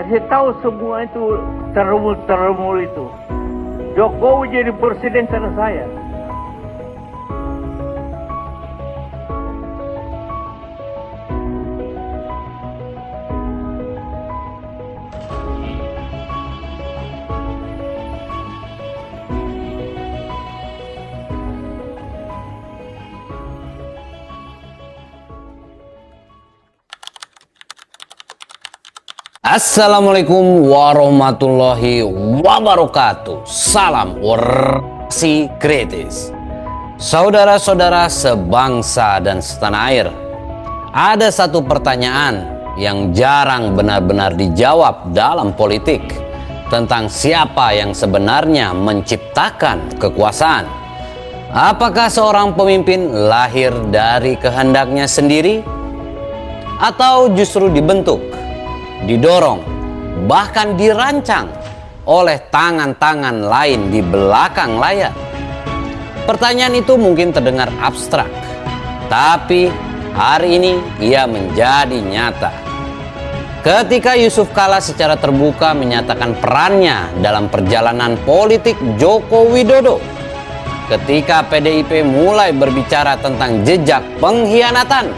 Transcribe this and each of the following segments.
kasih tahu semua itu terumul itu. Jokowi jadi presiden karena saya. Assalamualaikum warahmatullahi wabarakatuh. Salam orasi kritis. Saudara-saudara sebangsa dan setanah air, ada satu pertanyaan yang jarang benar-benar dijawab dalam politik tentang siapa yang sebenarnya menciptakan kekuasaan. Apakah seorang pemimpin lahir dari kehendaknya sendiri atau justru dibentuk, didorong, bahkan dirancang oleh tangan-tangan lain di belakang layar? Pertanyaan itu mungkin terdengar abstrak, tapi hari ini ia menjadi nyata. Ketika Yusuf Kala secara terbuka menyatakan perannya dalam perjalanan politik Joko Widodo, ketika PDIP mulai berbicara tentang jejak pengkhianatan,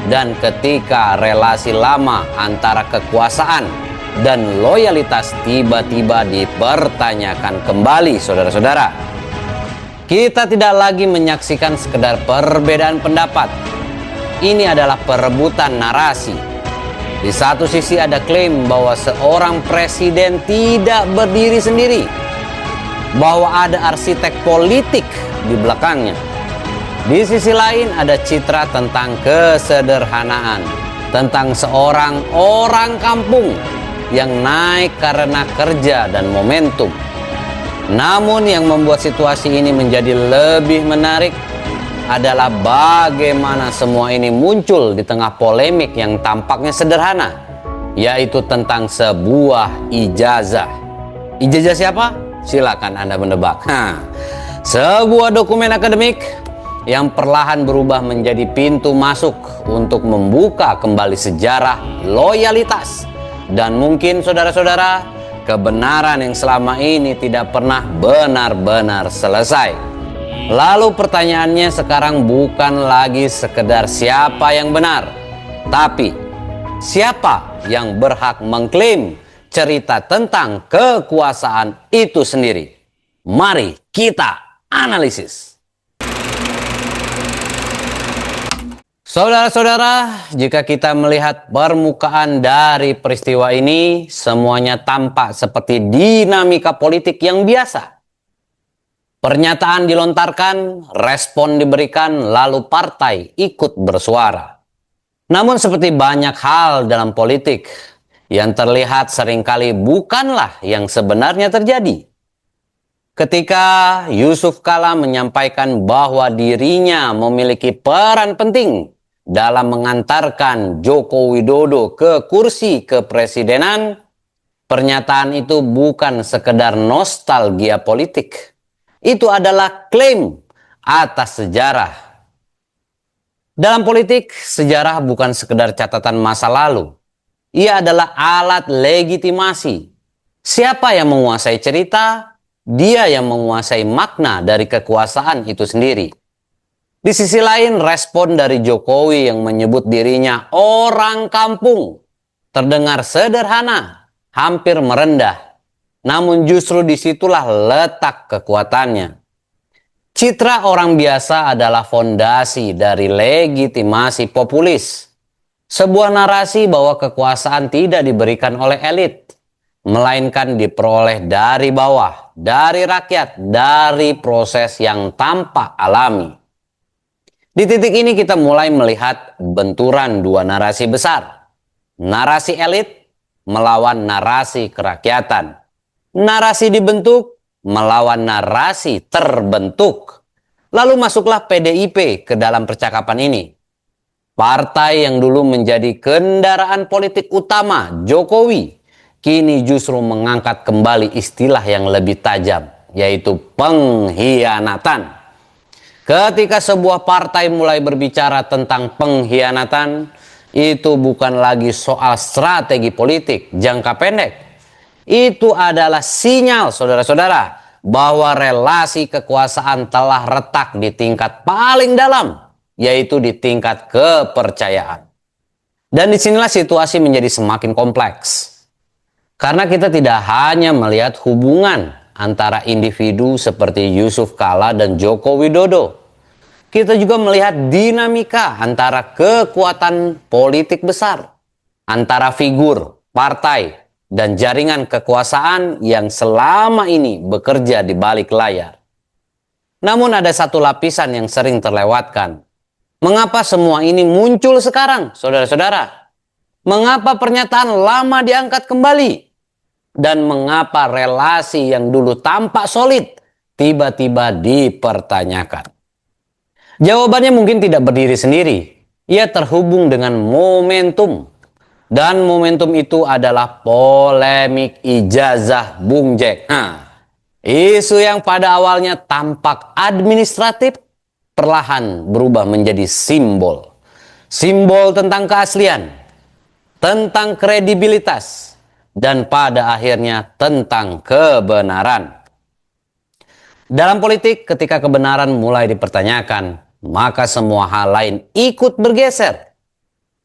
dan ketika relasi lama antara kekuasaan dan loyalitas tiba-tiba dipertanyakan kembali, saudara-saudara. Kita tidak lagi menyaksikan sekedar perbedaan pendapat. Ini adalah perebutan narasi. Di satu sisi ada klaim bahwa seorang presiden tidak berdiri sendiri, bahwa ada arsitek politik di belakangnya. Di sisi lain ada citra tentang kesederhanaan, tentang seorang orang kampung yang naik karena kerja dan momentum. Namun yang membuat situasi ini menjadi lebih menarik adalah bagaimana semua ini muncul di tengah polemik yang tampaknya sederhana, yaitu tentang sebuah ijazah. Ijazah siapa? Silakan Anda menebak. Sebuah dokumen akademik yang perlahan berubah menjadi pintu masuk untuk membuka kembali sejarah loyalitas. Dan mungkin saudara-saudara, kebenaran yang selama ini tidak pernah benar-benar selesai. Lalu pertanyaannya sekarang bukan lagi sekedar siapa yang benar, tapi siapa yang berhak mengklaim cerita tentang kekuasaan itu sendiri. Mari kita analisis. Saudara-saudara, jika kita melihat permukaan dari peristiwa ini, semuanya tampak seperti dinamika politik yang biasa. Pernyataan dilontarkan, respon diberikan, lalu partai ikut bersuara. Namun seperti banyak hal dalam politik, yang terlihat seringkali bukanlah yang sebenarnya terjadi. Ketika Yusuf Kala menyampaikan bahwa dirinya memiliki peran penting dalam mengantarkan Joko Widodo ke kursi kepresidenan, pernyataan itu bukan sekedar nostalgia politik. Itu adalah klaim atas sejarah. Dalam politik, sejarah bukan sekedar catatan masa lalu. Ia adalah alat legitimasi. Siapa yang menguasai cerita, dia yang menguasai makna dari kekuasaan itu sendiri. Di sisi lain, respon dari Jokowi yang menyebut dirinya orang kampung terdengar sederhana, hampir merendah. Namun justru disitulah letak kekuatannya. Citra orang biasa adalah fondasi dari legitimasi populis. Sebuah narasi bahwa kekuasaan tidak diberikan oleh elit, melainkan diperoleh dari bawah, dari rakyat, dari proses yang tampak alami. Di titik ini kita mulai melihat benturan dua narasi besar. Narasi elit melawan narasi kerakyatan. Narasi dibentuk melawan narasi terbentuk. Lalu masuklah PDIP ke dalam percakapan ini. Partai yang dulu menjadi kendaraan politik utama Jokowi, kini justru mengangkat kembali istilah yang lebih tajam, yaitu pengkhianatan. Ketika sebuah partai mulai berbicara tentang pengkhianatan, itu bukan lagi soal strategi politik jangka pendek. Itu adalah sinyal, saudara-saudara, bahwa relasi kekuasaan telah retak di tingkat paling dalam, yaitu di tingkat kepercayaan. Dan disinilah situasi menjadi semakin kompleks. Karena kita tidak hanya melihat hubungan antara individu seperti Yusuf Kala dan Joko Widodo. Kita juga melihat dinamika antara kekuatan politik besar, antara figur, partai, dan jaringan kekuasaan yang selama ini bekerja di balik layar. Namun ada satu lapisan yang sering terlewatkan. Mengapa semua ini muncul sekarang, saudara-saudara? Mengapa pernyataan lama diangkat kembali? Dan mengapa relasi yang dulu tampak solid tiba-tiba dipertanyakan? Jawabannya mungkin tidak berdiri sendiri. Ia terhubung dengan momentum. Dan momentum itu adalah polemik ijazah Bung Jack. Isu yang pada awalnya tampak administratif perlahan berubah menjadi simbol. Simbol tentang keaslian, tentang kredibilitas, dan pada akhirnya tentang kebenaran. Dalam politik, ketika kebenaran mulai dipertanyakan, maka semua hal lain ikut bergeser.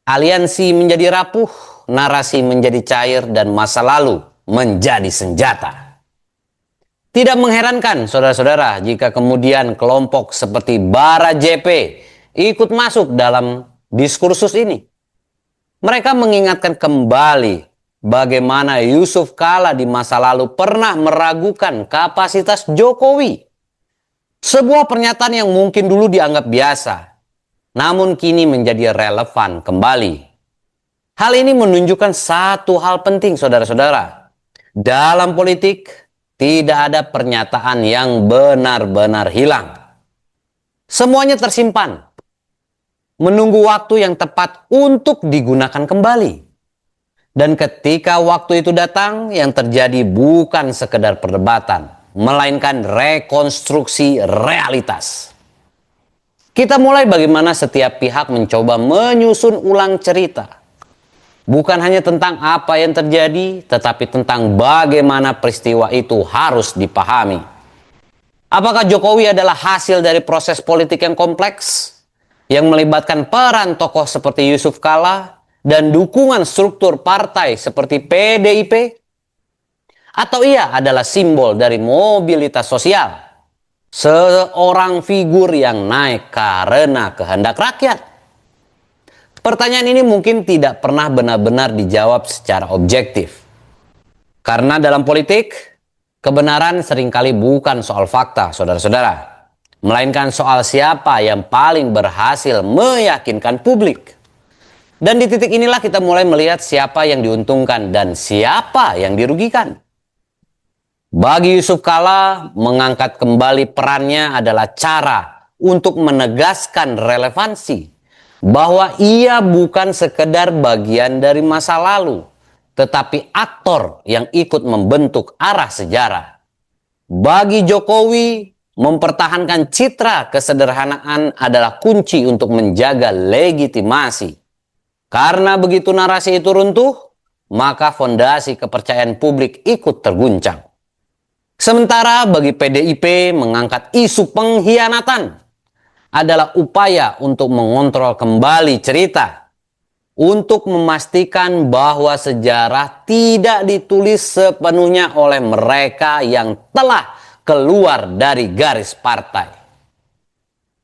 Aliansi menjadi rapuh, narasi menjadi cair, dan masa lalu menjadi senjata. Tidak mengherankan, saudara-saudara, jika kemudian kelompok seperti Bara JP ikut masuk dalam diskursus ini. Mereka mengingatkan kembali bagaimana Yusuf Kala di masa lalu pernah meragukan kapasitas Jokowi. Sebuah pernyataan yang mungkin dulu dianggap biasa, namun kini menjadi relevan kembali. Hal ini menunjukkan satu hal penting, saudara-saudara. Dalam politik, tidak ada pernyataan yang benar-benar hilang. Semuanya tersimpan, menunggu waktu yang tepat untuk digunakan kembali. Dan ketika waktu itu datang, yang terjadi bukan sekedar perdebatan, melainkan rekonstruksi realitas. Kita mulai bagaimana setiap pihak mencoba menyusun ulang cerita. Bukan hanya tentang apa yang terjadi, tetapi tentang bagaimana peristiwa itu harus dipahami. Apakah Jokowi adalah hasil dari proses politik yang kompleks, yang melibatkan peran tokoh seperti Yusuf Kala dan dukungan struktur partai seperti PDIP? Atau ia adalah simbol dari mobilitas sosial, seorang figur yang naik karena kehendak rakyat? Pertanyaan ini mungkin tidak pernah benar-benar dijawab secara objektif. Karena dalam politik, kebenaran seringkali bukan soal fakta, saudara-saudara, melainkan soal siapa yang paling berhasil meyakinkan publik. Dan di titik inilah kita mulai melihat siapa yang diuntungkan dan siapa yang dirugikan. Bagi Yusuf Kala, mengangkat kembali perannya adalah cara untuk menegaskan relevansi, bahwa ia bukan sekedar bagian dari masa lalu, tetapi aktor yang ikut membentuk arah sejarah. Bagi Jokowi, mempertahankan citra kesederhanaan adalah kunci untuk menjaga legitimasi. Karena begitu narasi itu runtuh, maka fondasi kepercayaan publik ikut terguncang. Sementara bagi PDIP, mengangkat isu pengkhianatan adalah upaya untuk mengontrol kembali cerita, untuk memastikan bahwa sejarah tidak ditulis sepenuhnya oleh mereka yang telah keluar dari garis partai.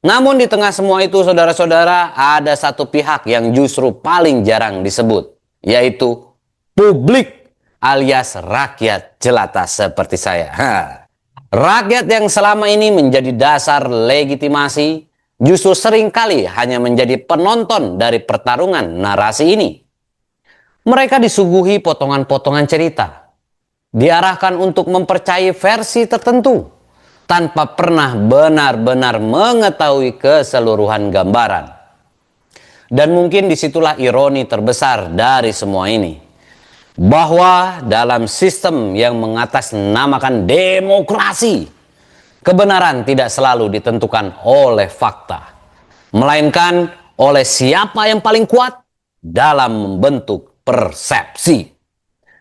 Namun di tengah semua itu, saudara-saudara, ada satu pihak yang justru paling jarang disebut, yaitu publik alias rakyat jelata seperti saya. Rakyat yang selama ini menjadi dasar legitimasi justru seringkali hanya menjadi penonton dari pertarungan narasi ini. Mereka disuguhi potongan-potongan cerita, diarahkan untuk mempercayai versi tertentu, tanpa pernah benar-benar mengetahui keseluruhan gambaran. Dan mungkin disitulah ironi terbesar dari semua ini, bahwa dalam sistem yang mengatasnamakan demokrasi, kebenaran tidak selalu ditentukan oleh fakta, melainkan oleh siapa yang paling kuat dalam membentuk persepsi.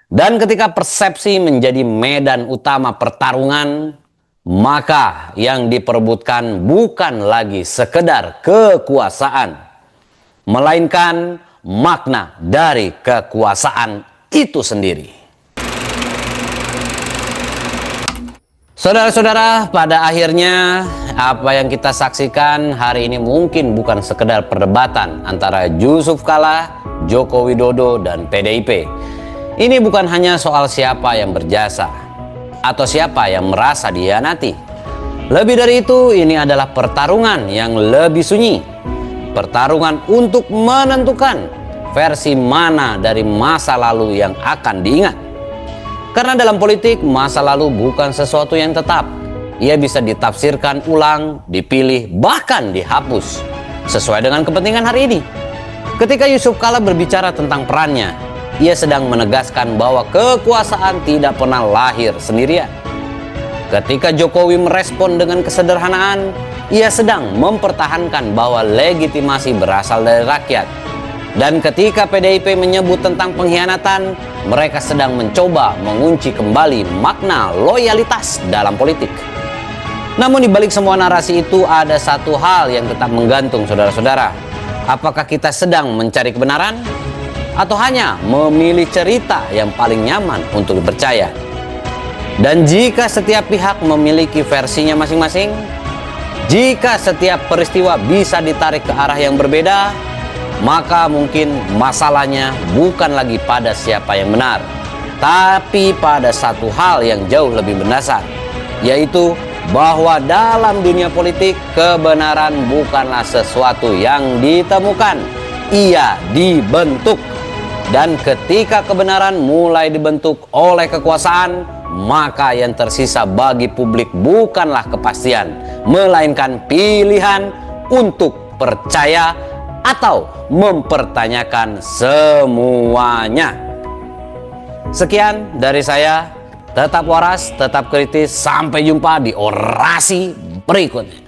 Dan ketika persepsi menjadi medan utama pertarungan, maka yang diperebutkan bukan lagi sekedar kekuasaan, melainkan makna dari kekuasaan itu sendiri. Saudara-saudara, pada akhirnya apa yang kita saksikan hari ini mungkin bukan sekedar perdebatan antara Yusuf Kala, Joko Widodo, dan PDIP. Ini bukan hanya soal siapa yang berjasa atau siapa yang merasa dihianati. Lebih dari itu, ini adalah pertarungan yang lebih sunyi. Pertarungan untuk menentukan versi mana dari masa lalu yang akan diingat. Karena dalam politik, masa lalu bukan sesuatu yang tetap. Ia bisa ditafsirkan ulang, dipilih, bahkan dihapus sesuai dengan kepentingan hari ini. Ketika Yusuf Kala berbicara tentang perannya, ia sedang menegaskan bahwa kekuasaan tidak pernah lahir sendirian. Ketika Jokowi merespon dengan kesederhanaan, ia sedang mempertahankan bahwa legitimasi berasal dari rakyat. Dan ketika PDIP menyebut tentang pengkhianatan, mereka sedang mencoba mengunci kembali makna loyalitas dalam politik. Namun di balik semua narasi itu ada satu hal yang tetap menggantung, saudara-saudara. Apakah kita sedang mencari kebenaran? Atau hanya memilih cerita yang paling nyaman untuk dipercaya? Dan jika setiap pihak memiliki versinya masing-masing, jika setiap peristiwa bisa ditarik ke arah yang berbeda, maka mungkin masalahnya bukan lagi pada siapa yang benar, tapi pada satu hal yang jauh lebih mendasar, yaitu bahwa dalam dunia politik kebenaran bukanlah sesuatu yang ditemukan, ia dibentuk. Dan ketika kebenaran mulai dibentuk oleh kekuasaan, maka yang tersisa bagi publik bukanlah kepastian, melainkan pilihan untuk percaya atau mempertanyakan semuanya. Sekian dari saya. Tetap waras, tetap kritis. Sampai jumpa di orasi berikutnya.